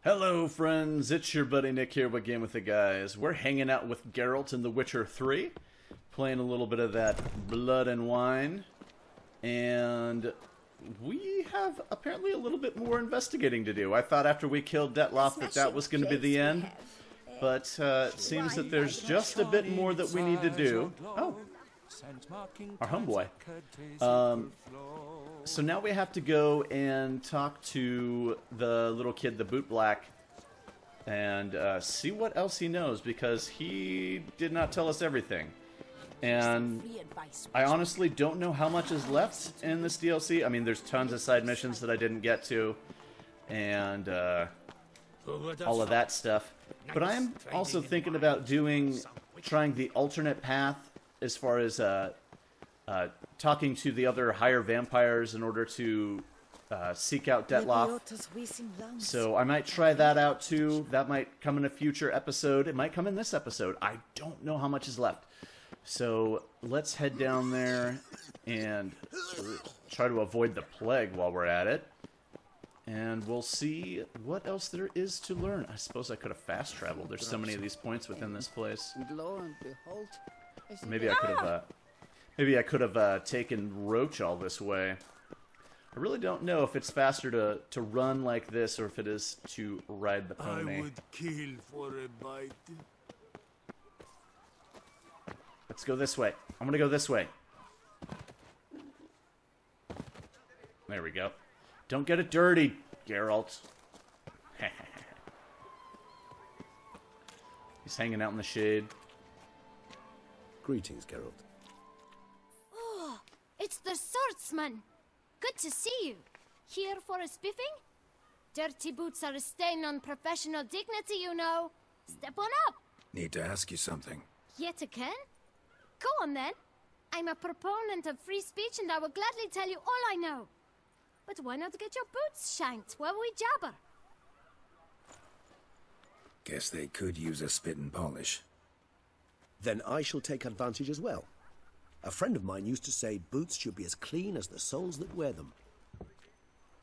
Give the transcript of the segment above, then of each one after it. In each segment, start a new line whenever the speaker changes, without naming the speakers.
Hello friends, it's your buddy Nick here with Game with the Guys. We're hanging out with Geralt in The Witcher 3, playing a little bit of that Blood and Wine, and we have apparently a little bit more investigating to do. I thought after we killed Dettlaff that was going to be the end, but it seems that there's just a bit more that we need to do. Oh, our homeboy. So now we have to go and talk to the little kid, the Bootblack, and see what else he knows, because he did not tell us everything. And I honestly don't know how much is left in this DLC. I mean, there's tons of side missions that I didn't get to, and all of that stuff. But I am also thinking about trying the alternate path as far as talking to the other higher vampires in order to seek out Dettlaff. So I might try that out too. That might come in a future episode. It might come in this episode. I don't know how much is left. So let's head down there and try to avoid the plague while we're at it. And we'll see what else there is to learn. I suppose I could have fast traveled. There's so many of these points within this place. Maybe I could have taken Roach all this way. I really don't know if it's faster to run like this or if it is to ride the pony.
I would kill for a bite.
Let's go this way. I'm gonna go this way. There we go. Don't get it dirty, Geralt. He's hanging out in the shade.
Greetings, Geralt.
Oh, it's the swordsman. Good to see you. Here for a spiffing? Dirty boots are a stain on professional dignity, you know. Step on up.
Need to ask you something.
Yet again? Go on then. I'm a proponent of free speech and I will gladly tell you all I know. But why not get your boots shanked while we jabber?
Guess they could use a spit and polish.
Then I shall take advantage as well. A friend of mine used to say boots should be as clean as the soles that wear them.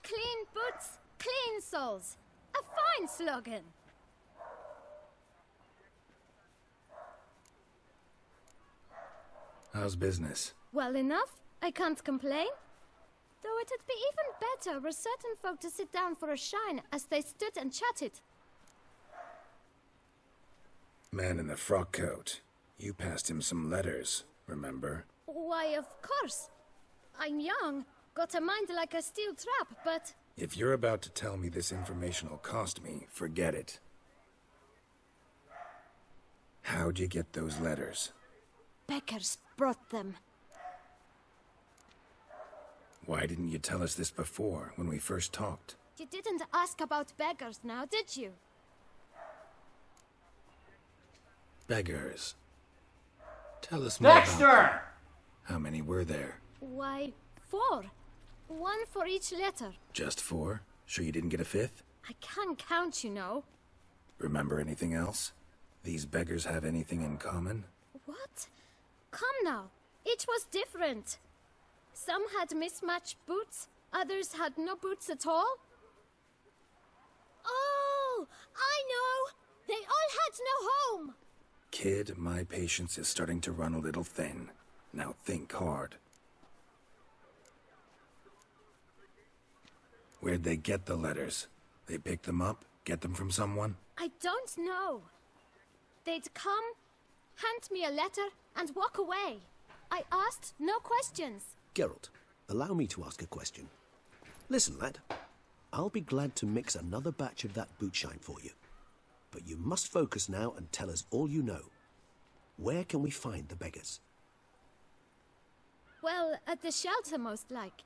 Clean boots, clean soles. A fine slogan.
How's business?
Well enough. I can't complain. Though it'd be even better were certain folk to sit down for a shine as they stood and chatted.
Man in the frock coat. You passed him some letters, remember?
Why, of course. I'm young, got a mind like a steel trap, but...
If you're about to tell me this information will cost me, forget it. How'd you get those letters?
Beggars brought them.
Why didn't you tell us this before, when we first talked?
You didn't ask about beggars now, did you?
Beggars. Tell us more
Dexter!
about them. How many were there?
Why, 4. 1 for each letter.
Just 4? Sure you didn't get a 5th?
I can't count, you know.
Remember anything else? These beggars have anything in common?
What? Come now. Each was different. Some had mismatched boots, others had no boots at all. Oh, I know! They all had no home!
Kid, my patience is starting to run a little thin. Now think hard. Where'd they get the letters? They pick them up? Get them from someone?
I don't know. They'd come, hand me a letter, and walk away. I asked no questions.
Geralt, allow me to ask a question. Listen, lad. I'll be glad to mix another batch of that boot shine for you. But you must focus now and tell us all you know. Where can we find the beggars?
Well, at the shelter most like.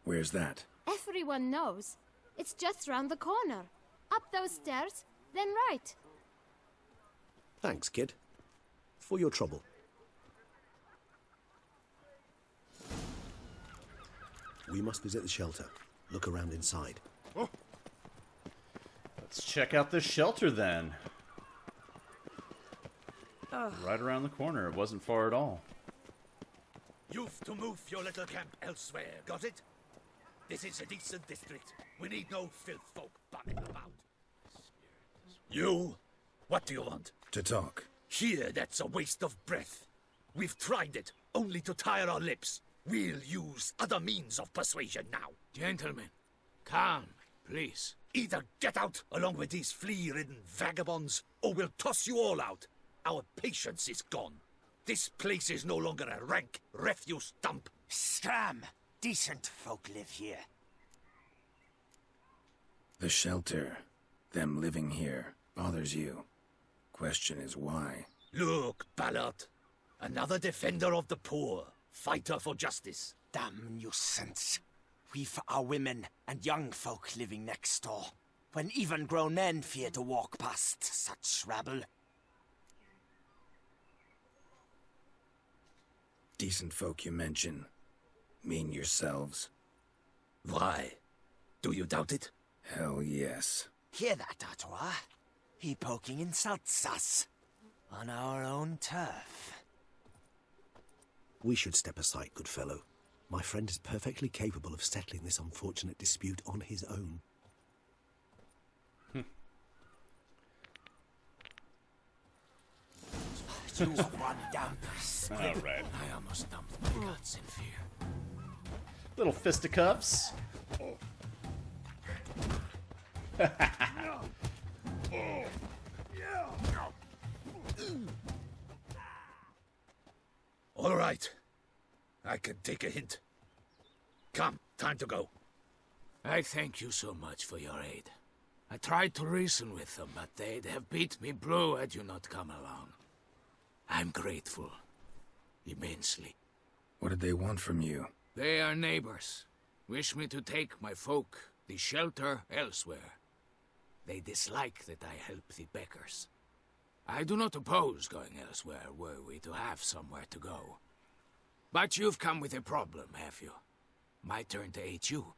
Where's that?
Everyone knows. It's just round the corner. Up those stairs, then right.
Thanks, kid. For your trouble. We must visit the shelter. Look around inside.
Oh. Let's check out this shelter then. Right around the corner. It wasn't far at all.
You've to move your little camp elsewhere, got it? This is a decent district. We need no filth folk bumming about. You? What do you want?
To talk.
Here, that's a waste of breath. We've tried it, only to tire our lips. We'll use other means of persuasion now.
Gentlemen, calm, please.
Either get out along with these flea-ridden vagabonds, or we'll toss you all out. Our patience is gone. This place is no longer a rank refuse dump.
Scram! Decent folk live here.
The shelter, them living here, bothers you. Question is why?
Look, Ballard. Another defender of the poor. Fighter for justice.
Damn nuisance. We've our women and young folk living next door, when even grown men fear to walk past such rabble.
Decent folk you mention. Mean yourselves?
Why? Do you doubt it?
Hell yes.
Hear that, Artois? He poking insults us. On our own turf.
We should step aside, good fellow. My friend is perfectly capable of settling this unfortunate dispute on his own.
You one damp squib.
All right.
I almost dumped my guts in fear.
Little fisticuffs.
All right. I can take a hint. Come, time to go.
I thank you so much for your aid. I tried to reason with them, but they'd have beat me blue had you not come along. I'm grateful. Immensely.
What did they want from you?
They are neighbors. Wish me to take my folk, the shelter, elsewhere. They dislike that I help the beggars. I do not oppose going elsewhere were we to have somewhere to go. But you've come with a problem, have you? My turn to aid you.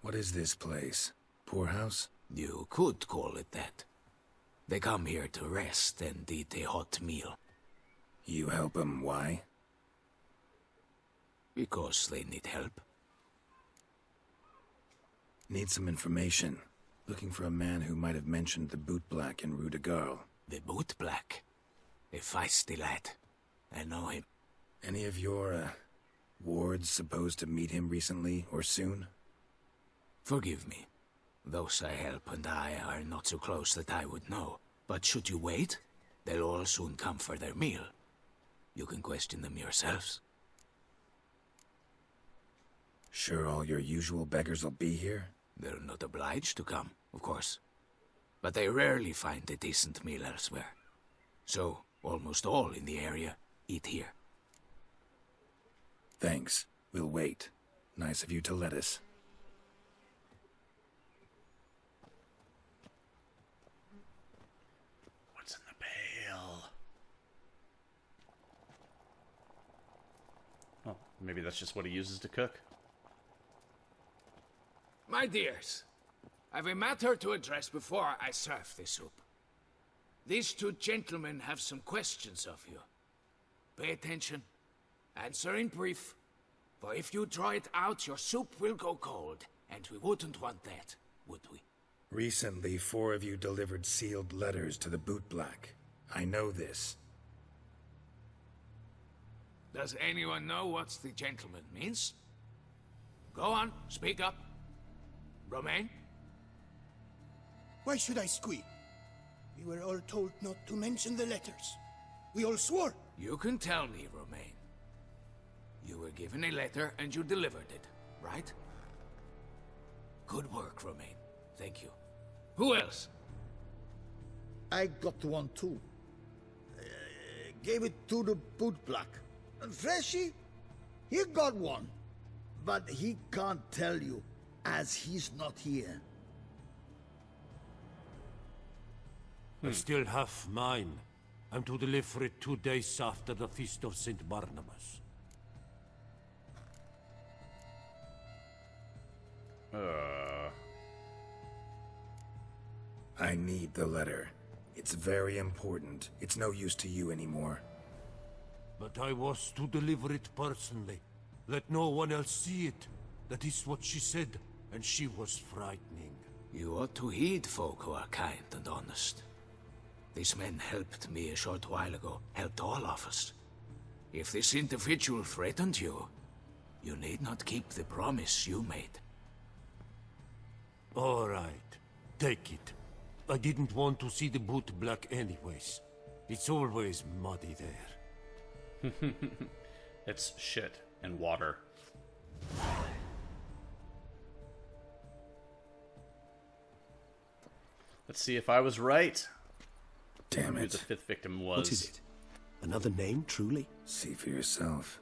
What is this place? Poorhouse?
You could call it that. They come here to rest and eat a hot meal.
You help them, why?
Because they need help.
Need some information. Looking for a man who might have mentioned the Bootblack in Rue de Garl.
The Bootblack? A feisty lad. I know him.
Any of your, wards supposed to meet him recently or soon?
Forgive me. Those I help and I are not so close that I would know. But should you wait, they'll all soon come for their meal. You can question them yourselves.
Sure all your usual beggars will be here?
They're not obliged to come, of course. But they rarely find a decent meal elsewhere. So, almost all in the area eat here.
Thanks. We'll wait. Nice of you to let us.
What's in the pail? Oh, maybe that's just what he uses to cook.
My dears, I've a matter to address before I serve the soup. These two gentlemen have some questions of you. Pay attention. Answer in brief. For if you draw it out, your soup will go cold. And we wouldn't want that, would we?
Recently, 4 of you delivered sealed letters to the Bootblack. I know this.
Does anyone know what the gentleman means? Go on, speak up. Romain?
Why should I squeal? We were all told not to mention the letters. We all swore.
You can tell me, Romain. You were given a letter and you delivered it, right? Good work, Romain. Thank you. Who else?
I got one too. Gave it to the Bootblack. And Freshy, he got one. But he can't tell you, as he's not here.
I still have mine. I'm to deliver it 2 days after the Feast of St. Barnabas.
I need the letter. It's very important. It's no use to you anymore.
But I was to deliver it personally. Let no one else see it. That is what she said, and she was frightening.
You ought to heed folk who are kind and honest. These men helped me a short while ago, helped all of us. If this individual threatened you, you need not keep the promise you made.
All right, take it. I didn't want to see the Bootblack anyways. It's always muddy there.
It's shit and water. Let's see if I was right.
Damn
Who
it.
the fifth victim was.
What is it? Another name, truly?
See for yourself.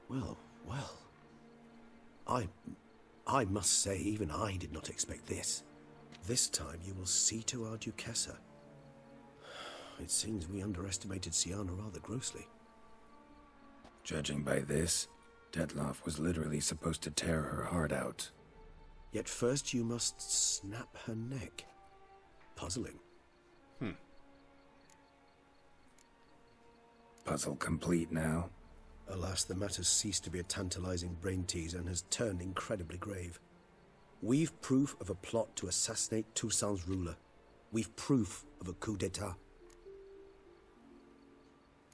Well, well. I must say, even I did not expect this. This time you will see to our Duchessa. It seems we underestimated Syanna rather grossly.
Judging by this, Dettlaff was literally supposed to tear her heart out.
Yet first you must snap her neck. Puzzling.
Puzzle complete now.
Alas, the matter's ceased to be a tantalizing brain teaser and has turned incredibly grave. We've proof of a plot to assassinate Toussaint's ruler. We've proof of a coup d'etat.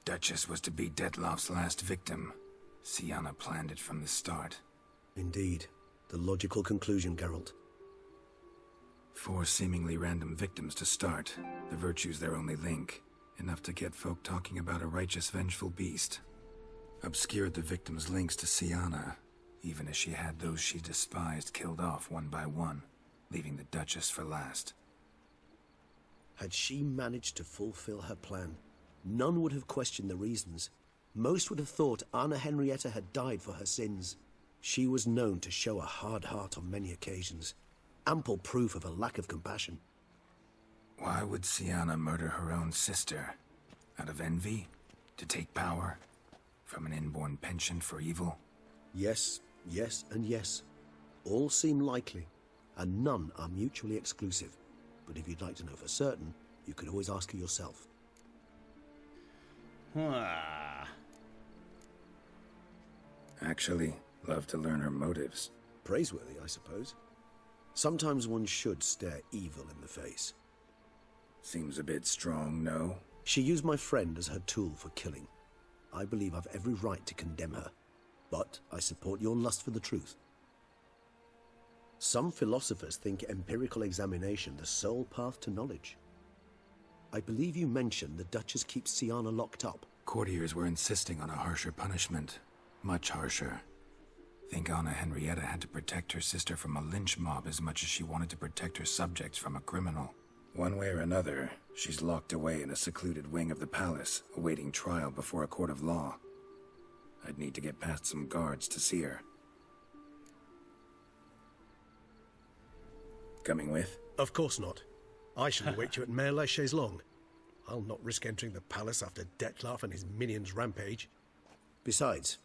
Duchess was to be Dettlaff's last victim. Syanna planned it from the start.
Indeed. The logical conclusion, Geralt.
4 seemingly random victims to start. The virtue's their only link. Enough to get folk talking about a righteous, vengeful beast. Obscured the victims' links to Syanna, even as she had those she despised killed off one by one, leaving the Duchess for last.
Had she managed to fulfill her plan, none would have questioned the reasons. Most would have thought Anna Henrietta had died for her sins. She was known to show a hard heart on many occasions. Ample proof of a lack of compassion.
Why would Syanna murder her own sister? Out of envy? To take power? From an inborn penchant for evil?
Yes, yes, and yes. All seem likely, and none are mutually exclusive. But if you'd like to know for certain, you could always ask her yourself.
Actually, love to learn her motives.
Praiseworthy, I suppose. Sometimes one should stare evil in the face.
Seems a bit strong, no?
She used my friend as her tool for killing. I believe I've every right to condemn her, but I support your lust for the truth. Some philosophers think empirical examination the sole path to knowledge. I believe you mentioned the Duchess keeps Syanna locked up.
Courtiers were insisting on a harsher punishment. Much harsher. Think Anna Henrietta had to protect her sister from a lynch mob as much as she wanted to protect her subjects from a criminal. One way or another, she's locked away in a secluded wing of the palace, awaiting trial before a court of law. I'd need to get past some guards to see her. Coming with?
Of course not. I shall await you at Mere-Lachaiselongue. I'll not risk entering the palace after Dettlaff and his minions rampage. Besides,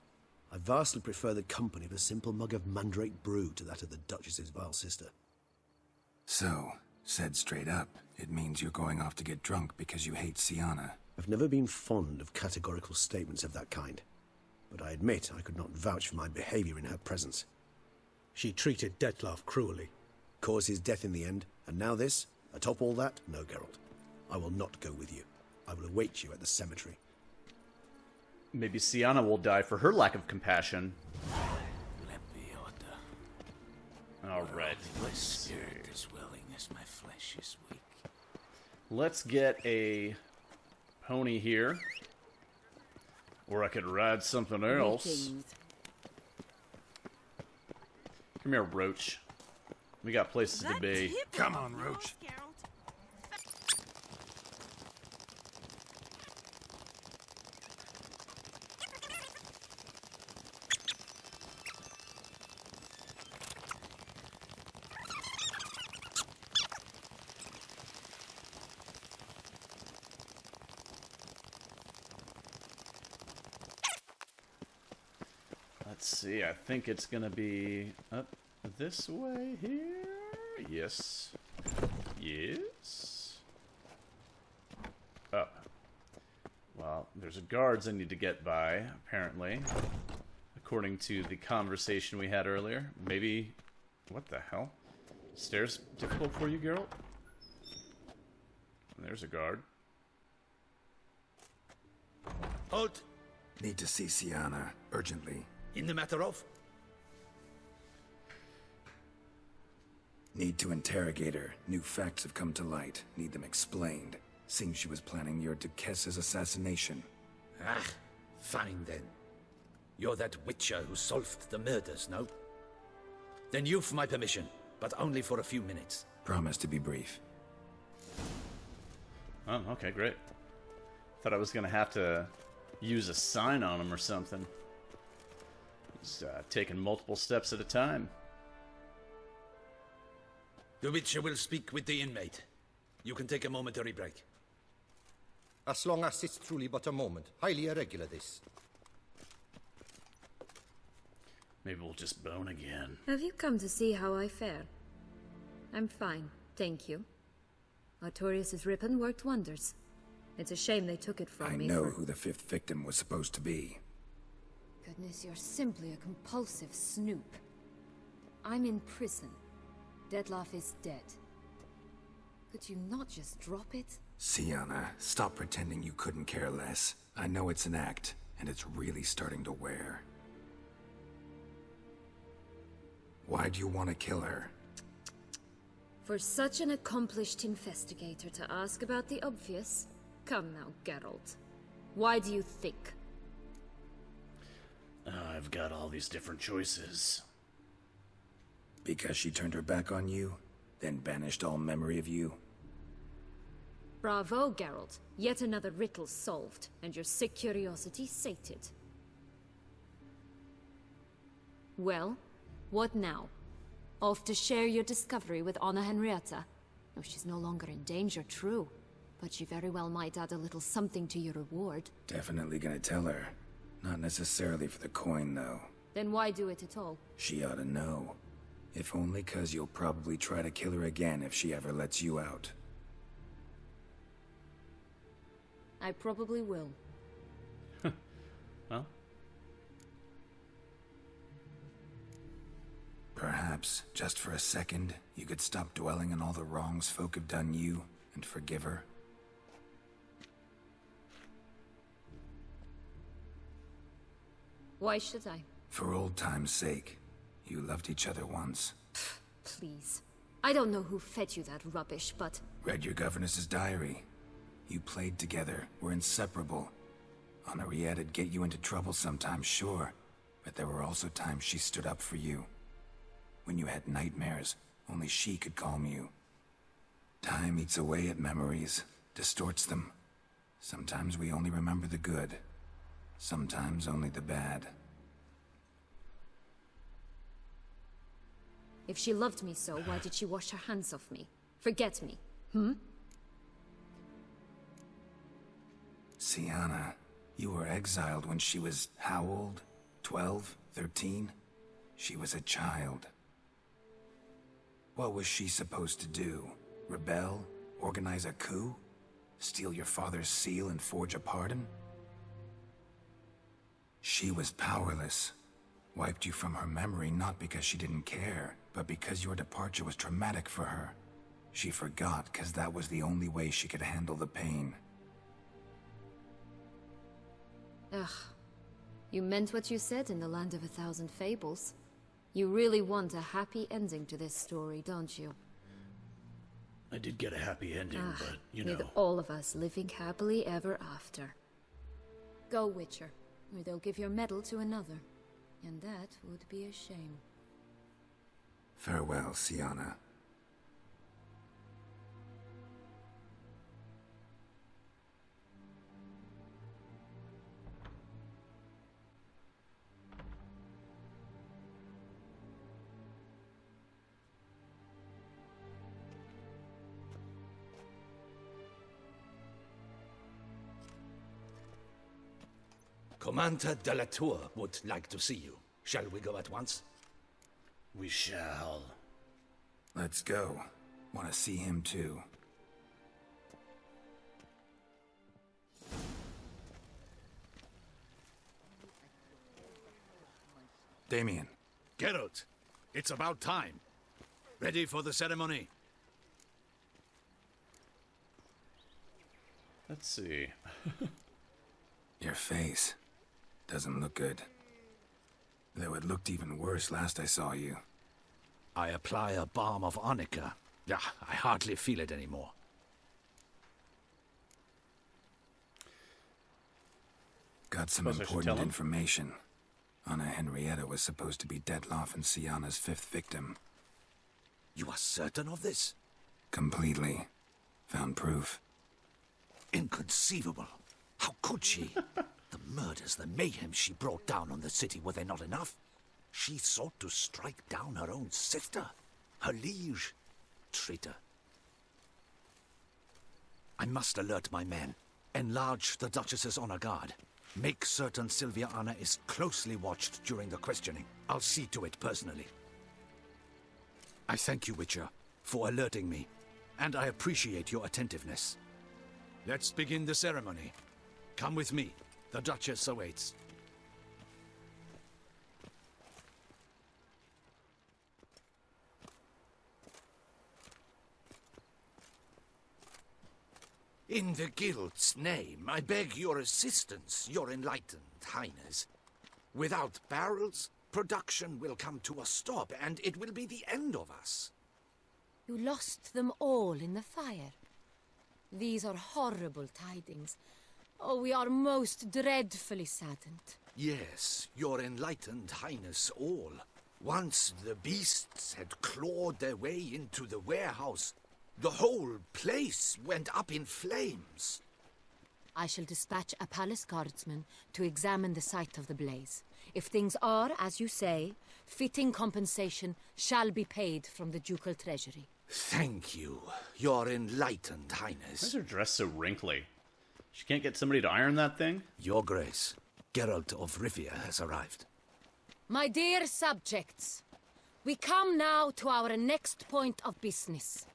I vastly prefer the company of a simple mug of mandrake brew to that of the Duchess's vile sister.
So, said straight up, it means you're going off to get drunk because you hate Syanna.
I've never been fond of categorical statements of that kind, but I admit I could not vouch for my behavior in her presence. She treated Dettlaff cruelly, caused his death in the end, and now this? Atop all that? No, Geralt. I will not go with you. I will await you at the cemetery.
Maybe Syanna will die for her lack of compassion. Alright,
My spirit is willing as my flesh is weak.
let's get a pony here. Or I could ride something else. Come here, Roach. We got places to be.
Come on, Roach.
Let's see, I think it's gonna be up this way here. Yes. Yes. Up. Well, there's guards I need to get by, apparently. According to the conversation we had earlier. Maybe What the hell? Stairs difficult for you, Geralt? There's a guard.
Halt!
Need to see Syanna, urgently.
In the matter of?
Need to interrogate her. New facts have come to light. Need them explained. Seems she was planning your Duquesse's assassination.
Ah, fine then. You're that witcher who solved the murders, no? Then you've my permission, but only for a few minutes.
Promise to be brief.
Oh, okay, great. Thought I was gonna have to use a sign on him or something. He's taking multiple steps at a time.
The witcher will speak with the inmate. You can take a momentary break.
As long as it's truly but a moment. Highly irregular, this.
Maybe we'll just bone again.
Have you come to see how I fare? I'm fine, thank you. Artorius' ribbon worked wonders. It's a shame they took it from me.
I know who the 5th victim was supposed to be.
Goodness, you're simply a compulsive snoop. I'm in prison. Dettlaff is dead. Could you not just drop it?
Syanna, stop pretending you couldn't care less. I know it's an act, and it's really starting to wear. Why do you want to kill her?
For such an accomplished investigator to ask about the obvious? Come now, Geralt. Why do you think?
I've got all these different choices.
Because she turned her back on you, then banished all memory of you?
Bravo, Geralt. Yet another riddle solved, and your sick curiosity sated. Well, what now? Off to share your discovery with Anna Henrietta? Oh, she's no longer in danger, true. But she very well might add a little something to your reward.
Definitely gonna tell her. Not necessarily for the coin, though.
Then why do it at all?
She ought to know. If only 'cause you'll probably try to kill her again if she ever lets you out.
I probably will.
Well?
Perhaps, just for a second, you could stop dwelling on all the wrongs folk have done you, and forgive her.
Why should I?
For old time's sake. You loved each other once.
Please. I don't know who fed you that rubbish, but...
Read your governess's diary. You played together, were inseparable. Henriette'd get you into trouble sometimes, sure. But there were also times she stood up for you. When you had nightmares, only she could calm you. Time eats away at memories, distorts them. Sometimes we only remember the good. Sometimes only the bad.
If she loved me so, why did she wash her hands off me? Forget me, hmm?
Syanna, you were exiled when she was how old? 12? 13? She was a child. What was she supposed to do? Rebel? Organize a coup? Steal your father's seal and forge a pardon? She was powerless. Wiped you from her memory not because she didn't care, but because your departure was traumatic for her. She forgot because that was the only way she could handle the pain.
Ugh. You meant what you said in the Land of 1,000 Fables. You really want a happy ending to this story, don't you?
I did get a happy ending, but, you know...
With all of us living happily ever after. Go, Witcher, or they'll give your medal to another. And that would be a shame.
Farewell, Syanna.
Commander de la Tour would like to see you. Shall we go at once?
We shall.
Let's go. Want to see him too. Damien.
Geralt, it's about time. Ready for the ceremony?
Let's see.
Your face doesn't look good. Though it looked even worse last I saw you.
I apply a balm of arnica. Yeah, I hardly feel it anymore.
Got some important information. Anna Henrietta was supposed to be Dettlaff and Syanna's 5th victim.
You are certain of this?
Completely. Found proof.
Inconceivable. How could she? The murders, the mayhem she brought down on the city, were they not enough? She sought to strike down her own sister, her liege. Traitor. I must alert my men. Enlarge the Duchess's honor guard. Make certain Sylvia Anna is closely watched during the questioning. I'll see to it personally. I thank you, Witcher, for alerting me, and I appreciate your attentiveness. Let's begin the ceremony. Come with me. The Duchess awaits. In the Guild's name, I beg your assistance, your enlightened highness. Without barrels, production will come to a stop, and it will be the end of us.
You lost them all in the fire. These are horrible tidings. Oh, we are most dreadfully saddened.
Yes, your enlightened highness all. Once the beasts had clawed their way into the warehouse, the whole place went up in flames.
I shall dispatch a palace guardsman to examine the site of the blaze. If things are, as you say, fitting compensation shall be paid from the ducal treasury.
Thank you, your enlightened highness.
Why is her dress so wrinkly? She can't get somebody to iron that thing?
Your Grace, Geralt of Rivia has arrived.
My dear subjects, we come now to our next point of business.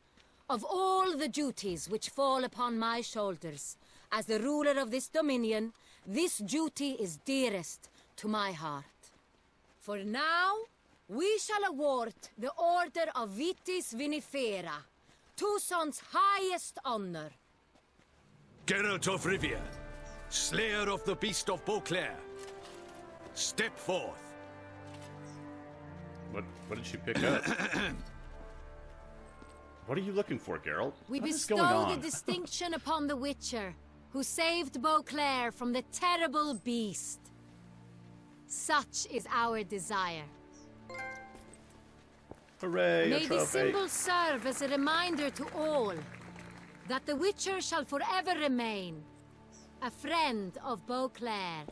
Of all the duties which fall upon my shoulders, as the ruler of this dominion, this duty is dearest to my heart. For now, we shall award the Order of Vitis Vinifera, Tucson's highest honor.
Geralt of Rivia, slayer of the beast of Beauclair, step forth.
What did she pick up? What are you looking for, Geralt?
We
What is
bestow
going on?
the distinction upon the Witcher, who saved Beauclair from the terrible beast. Such is our desire.
Hooray,
May
a
this
trophy.
symbol serve as a reminder to all that the Witcher shall forever remain a friend of Beauclair.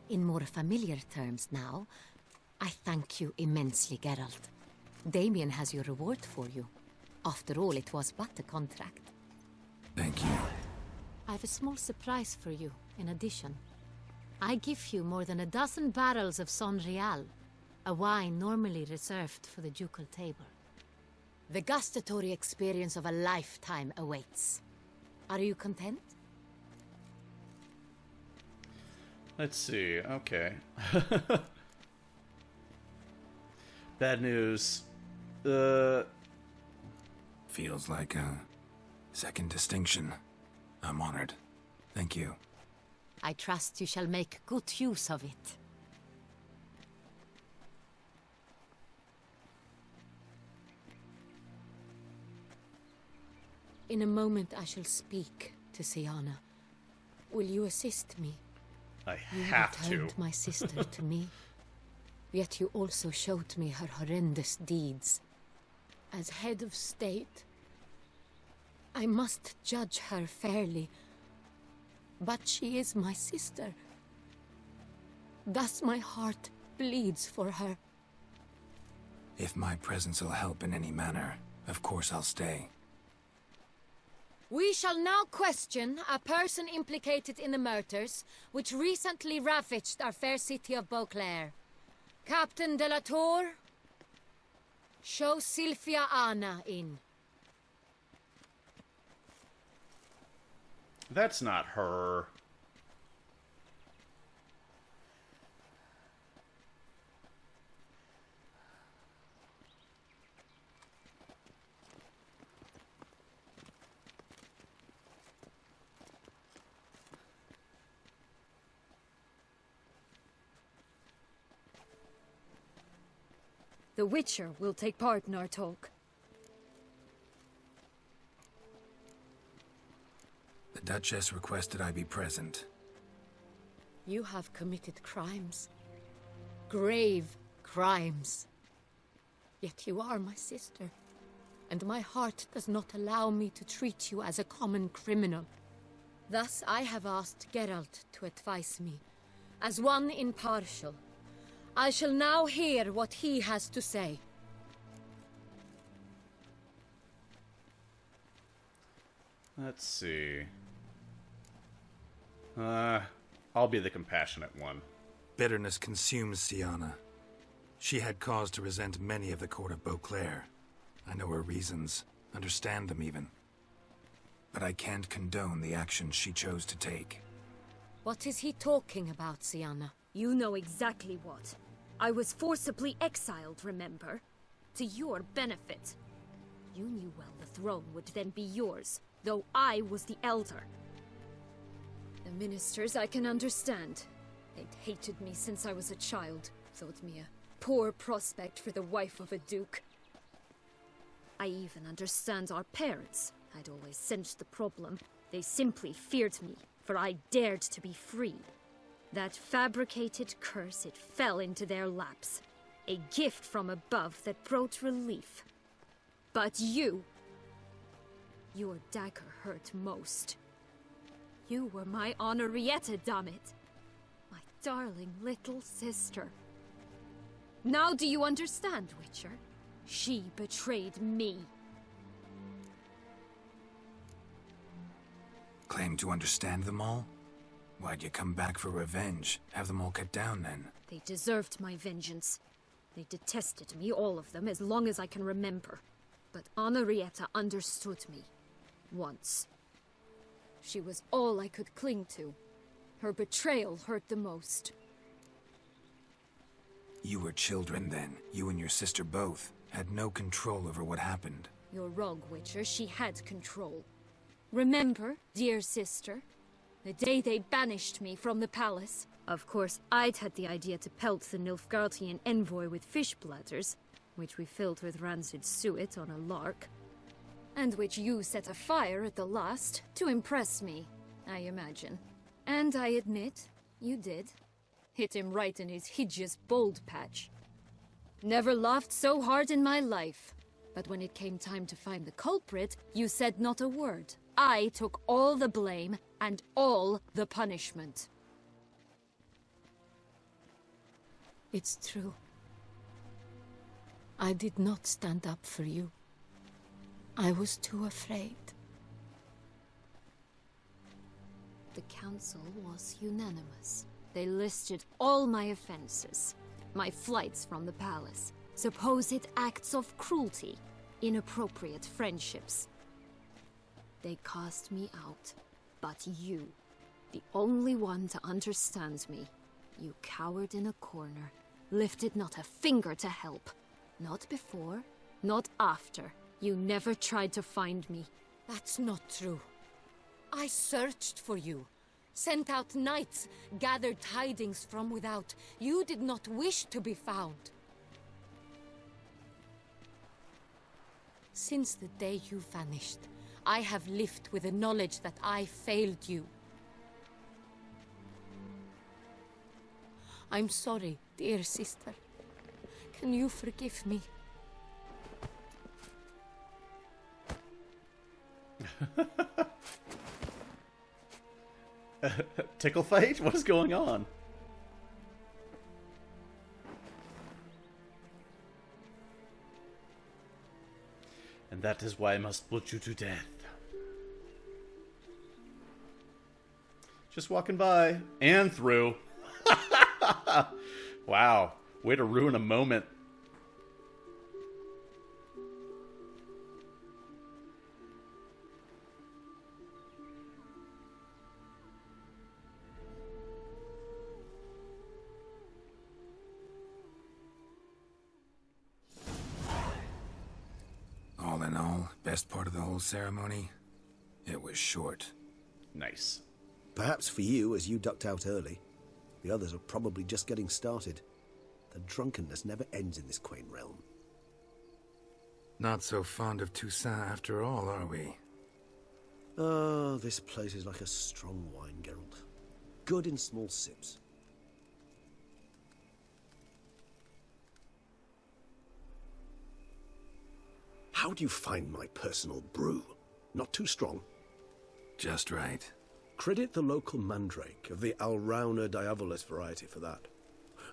In more familiar terms now, I thank you immensely, Geralt. Damien has your reward for you. After all, it was but a contract.
Thank you.
I have a small surprise for you, in addition. I give you more than a dozen barrels of Son Real, a wine normally reserved for the ducal table. The gustatory experience of a lifetime awaits. Are you content?
Let's see. Okay. Bad news.
Feels like a second distinction. I'm honored. Thank you.
I trust you shall make good use of it. In a moment I shall speak to Syanna. Will you assist me?
I
You
have
returned
to.
my sister to me, yet you also showed me her horrendous deeds. As head of state, I must judge her fairly, but she is my sister. Thus my heart bleeds for her.
If my presence will help in any manner, of course I'll stay.
We shall now question a person implicated in the murders which recently ravaged our fair city of Beauclair. Captain de la Tour, show Sylvia Anna in.
That's not her.
The Witcher will take part in our talk.
The Duchess requested I be present.
You have committed crimes. Grave crimes. Yet you are my sister, and my heart does not allow me to treat you as a common criminal. Thus I have asked Geralt to advise me, as one impartial. I shall now hear what he has to say.
Let's see. I'll be the compassionate one.
Bitterness consumes Syanna. She had cause to resent many of the court of Beauclair. I know her reasons, understand them even. But I can't condone the actions she chose to take.
What is he talking about, Syanna?
You know exactly what. I was forcibly exiled, remember? To your benefit. You knew well the throne would then be yours, though I was the elder. The ministers I can understand. They'd hated me since I was a child, thought me a poor prospect for the wife of a duke. I even understand our parents. I'd always sensed the problem. They simply feared me, for I dared to be free. That fabricated curse, it fell into their laps. A gift from above that brought relief. But you... your dagger hurt most. You were my Henrietta, dammit. My darling little sister. Now do you understand, Witcher? She betrayed me.
Claim to understand them all? Why'd you come back for revenge? Have them all cut down, then?
They deserved my vengeance. They detested me, all of them, as long as I can remember. But Henrietta understood me. Once. She was all I could cling to. Her betrayal hurt the most.
You were children then. You and your sister both had no control over what happened.
You're wrong, Witcher. She had control. Remember, dear sister? The day they banished me from the palace. Of course, I'd had the idea to pelt the Nilfgaardian envoy with fish bladders, which we filled with rancid suet on a lark. And which you set afire at the last, to impress me, I imagine. And I admit, you did. Hit him right in his hideous bald patch. Never laughed so hard in my life. But when it came time to find the culprit, you said not a word. I took all the blame and all the punishment.
It's true. I did not stand up for you. I was too afraid.
The council was unanimous. They listed all my offenses. My flights from the palace, supposed acts of cruelty, inappropriate friendships. They cast me out. But you, the only one to understand me, you cowered in a corner, lifted not a finger to help. Not before, not after. You never tried to find me.
That's not true. I searched for you. Sent out knights, gathered tidings from without. You did not wish to be found. Since the day you vanished, I have lived with the knowledge that I failed you. I'm sorry, dear sister. Can you forgive me?
Tickle fight? What is going on? And that is why I must put you to death. Just walking by and through. Wow, way to ruin a moment.
All in all, best part of the whole ceremony, it was short.
Nice.
Perhaps for you, as you ducked out early. The others are probably just getting started. The drunkenness never ends in this quaint realm.
Not so fond of Toussaint after all, are we?
Oh, this place is like a strong wine, Geralt. Good in small sips. How do you find my personal brew? Not too strong?
Just right.
Credit the local mandrake of the Alrauna diavolis variety for that.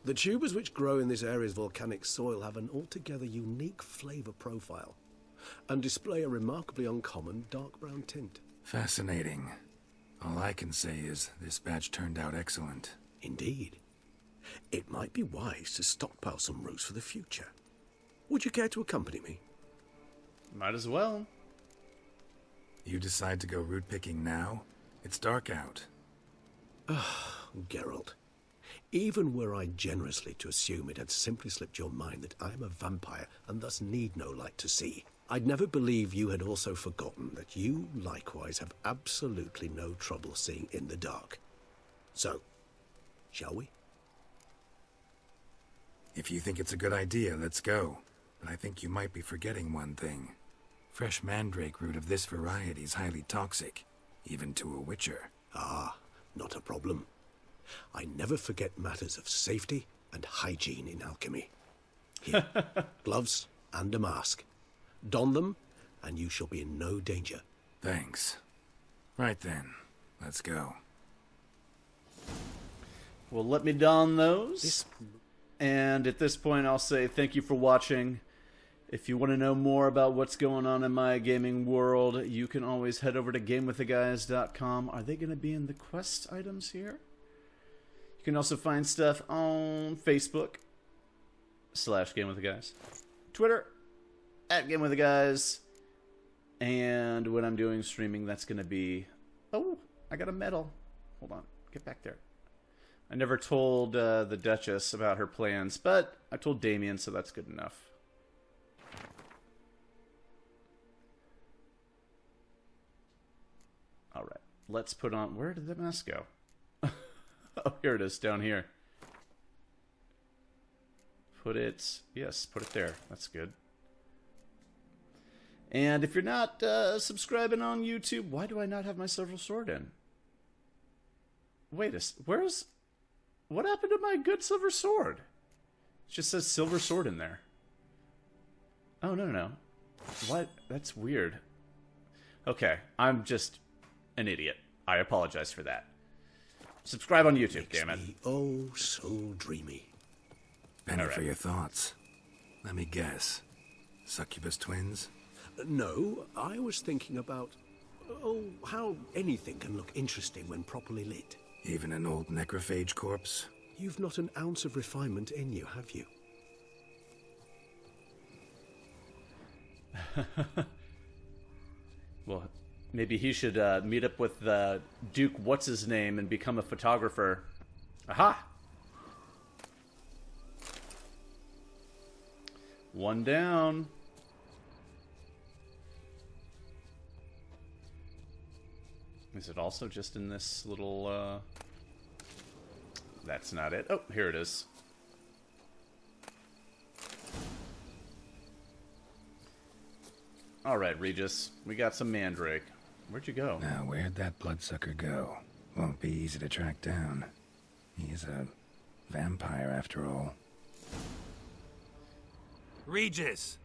The tubers which grow in this area's volcanic soil have an altogether unique flavour profile and display a remarkably uncommon dark brown tint.
Fascinating. All I can say is this batch turned out excellent.
Indeed. It might be wise to stockpile some roots for the future. Would you care to accompany me?
Might as well.
You decide to go root picking now? It's dark out.
Geralt. Even were I generously to assume it had simply slipped your mind that I am a vampire and thus need no light to see, I'd never believe you had also forgotten that you likewise have absolutely no trouble seeing in the dark. So, shall we?
If you think it's a good idea, let's go. But I think you might be forgetting one thing. Fresh mandrake root of this variety is highly toxic, even to a witcher.
Ah, not a problem. I never forget matters of safety and hygiene in alchemy. Here, gloves and a mask. Don them, and you shall be in no danger.
Thanks. Right then, let's go.
Well, let me don those. And at this point, I'll say thank you for watching. If you want to know more about what's going on in my gaming world, you can always head over to GameWithTheGuys.com. Are they going to be in the quest items here? You can also find stuff on Facebook /GameWithTheGuys, Twitter @GameWithTheGuys, and when I'm doing streaming, that's going to be... Oh, I got a medal. Hold on, get back there. I never told the Duchess about her plans, but I told Damien, so that's good enough. All right, let's put on... Where did the mask go? Oh, here it is, down here. Put it... Yes, put it there. That's good. And if you're not subscribing on YouTube, why do I not have my silver sword in? Wait a... Where's... What happened to my good silver sword? It just says silver sword in there. Oh, no. What? That's weird. Okay, I'm just an idiot. I apologize for that. Subscribe on YouTube, damn it.
Oh, so dreamy.
Penny for your thoughts. Let me guess. Succubus twins?
No, I was thinking about... Oh, how anything can look interesting when properly lit.
Even an old necrophage corpse?
You've not an ounce of refinement in you, have you?
Well, maybe he should meet up with Duke What's-His-Name and become a photographer. Aha! One down. Is it also just in this little... That's not it. Oh, here it is. Alright, Regis. We got some mandrake. Where'd you go?
Now, where'd that bloodsucker go? Won't be easy to track down. He is a vampire, after all.
Regis!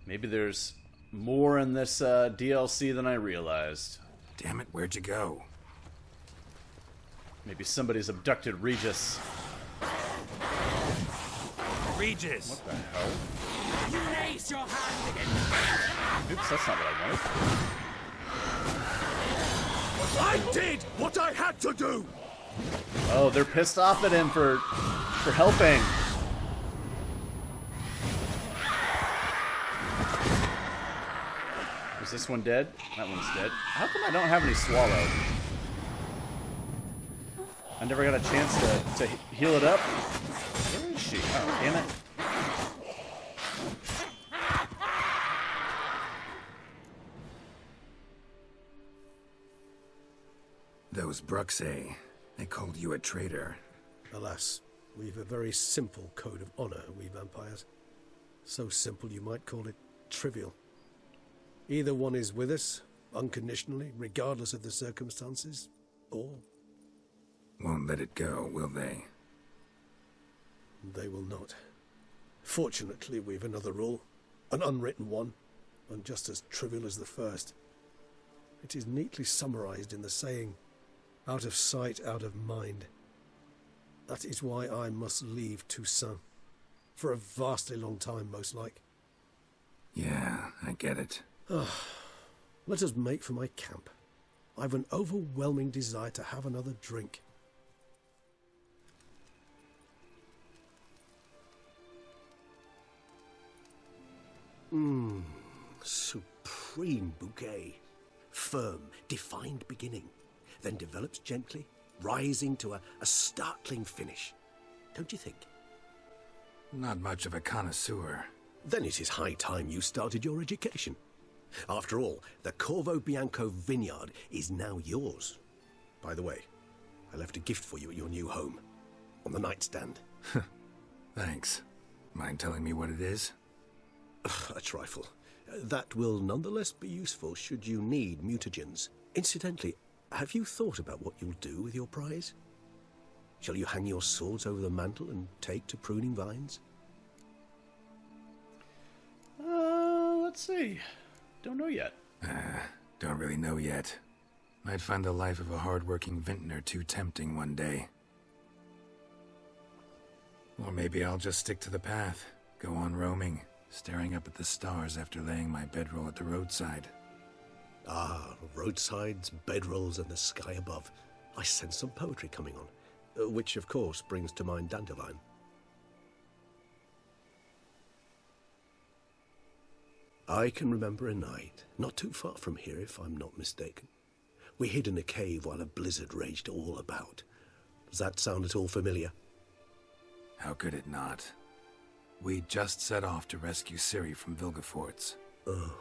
Maybe there's more in this DLC than I realized.
Damn it, where'd you go?
Maybe somebody's abducted Regis.
Regis!
What the hell?
You raise your hand again!
Oops, that's not what I wanted.
I did what I had to do!
Oh, they're pissed off at him for helping. Is this one dead? That one's dead. How come I don't have any swallow? I never got a chance to heal it up. Where is she? Oh, damn it.
Those Bruxay, they called you a traitor.
Alas, we've a very simple code of honor, we vampires. So simple you might call it trivial. Either one is with us, unconditionally, regardless of the circumstances, or...
Won't let it go, will they?
They will not. Fortunately, we've another rule, an unwritten one, and just as trivial as the first. It is neatly summarized in the saying, out of sight, out of mind. That is why I must leave Toussaint. For a vastly long time, most like.
Yeah, I get it.
Let us make for my camp. I've an overwhelming desire to have another drink. Supreme bouquet. Firm, defined beginning, then develops gently, rising to a startling finish. Don't you think?
Not much of a connoisseur.
Then it is high time you started your education. After all, the Corvo Bianco vineyard is now yours. By the way, I left a gift for you at your new home, on the nightstand.
Thanks. Mind telling me what it is?
A trifle. That will nonetheless be useful should you need mutagens. Incidentally, have you thought about what you'll do with your prize? Shall you hang your swords over the mantle and take to pruning vines?
Let's see. Don't know yet.
Don't really know yet. Might find the life of a hard-working vintner too tempting one day. Or maybe I'll just stick to the path, go on roaming, staring up at the stars after laying my bedroll at the roadside.
Ah, roadsides, bedrolls, and the sky above. I sense some poetry coming on, which, of course, brings to mind Dandelion. I can remember a night, not too far from here if I'm not mistaken. We hid in a cave while a blizzard raged all about. Does that sound at all familiar?
How could it not? We just set off to rescue Ciri from Vilgefortz.
Oh,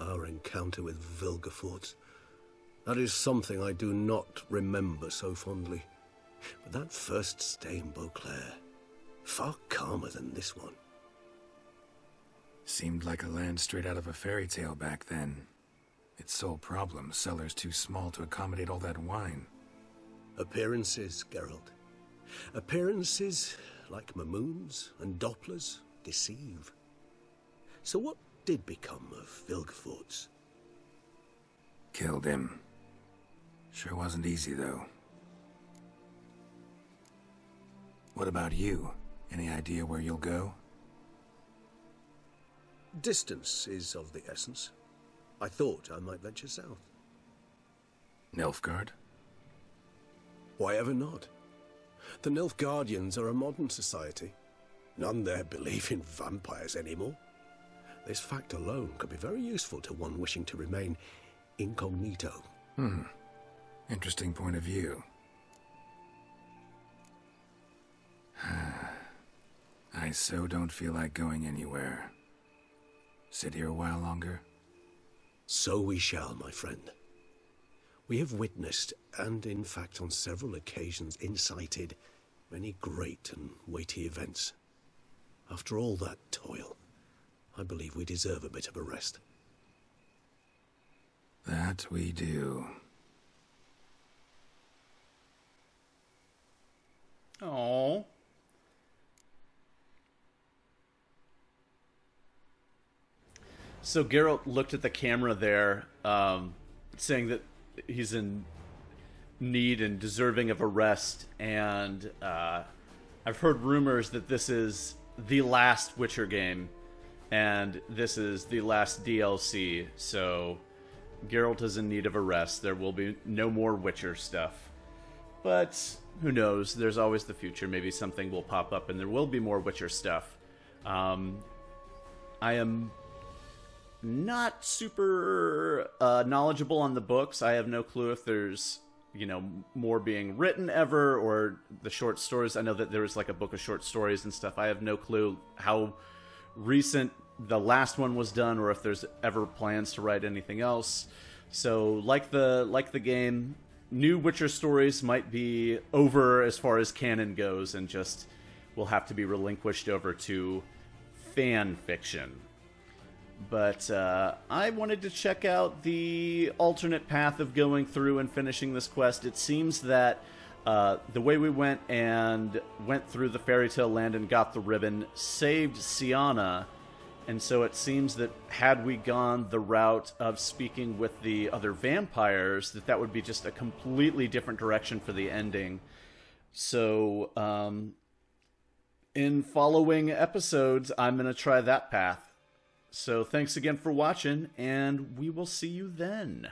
our encounter with Vilgefortz. That is something I do not remember so fondly. But that first stay in Beauclair, far calmer than this one.
Seemed like a land straight out of a fairy tale back then. Its sole problem, cellars too small to accommodate all that wine.
Appearances, Geralt. Appearances, like Mamoons and Dopplers, deceive. So what did become of Vilgefortz?
Killed him. Sure wasn't easy, though. What about you? Any idea where you'll go?
Distance is of the essence. I thought I might venture south.
Nilfgaard?
Why ever not? The Nilfgaardians are a modern society. None there believe in vampires anymore. This fact alone could be very useful to one wishing to remain incognito.
Interesting point of view. I so don't feel like going anywhere. Sit here a while longer?
So we shall, my friend. We have witnessed, and in fact on several occasions incited, many great and weighty events. After all that toil, I believe we deserve a bit of a rest.
That we do.
Oh. So Geralt looked at the camera there, saying that he's in need and deserving of a rest, and I've heard rumors that this is the last Witcher game, and this is the last DLC, so Geralt is in need of a rest. There will be no more Witcher stuff. But who knows? There's always the future. Maybe something will pop up and there will be more Witcher stuff. I am not super knowledgeable on the books. I have no clue if there's, more being written ever, or the short stories. I know that there was like a book of short stories and stuff. I have no clue how recent the last one was done, or if there's ever plans to write anything else. So like the game, new Witcher stories might be over as far as canon goes, and just will have to be relinquished over to fan fiction. But I wanted to check out the alternate path of going through and finishing this quest. It seems that the way we went through the fairy tale land and got the ribbon saved Syanna, and so it seems that had we gone the route of speaking with the other vampires, that would be just a completely different direction for the ending. So in following episodes, I'm going to try that path. So thanks again for watching, and we will see you then.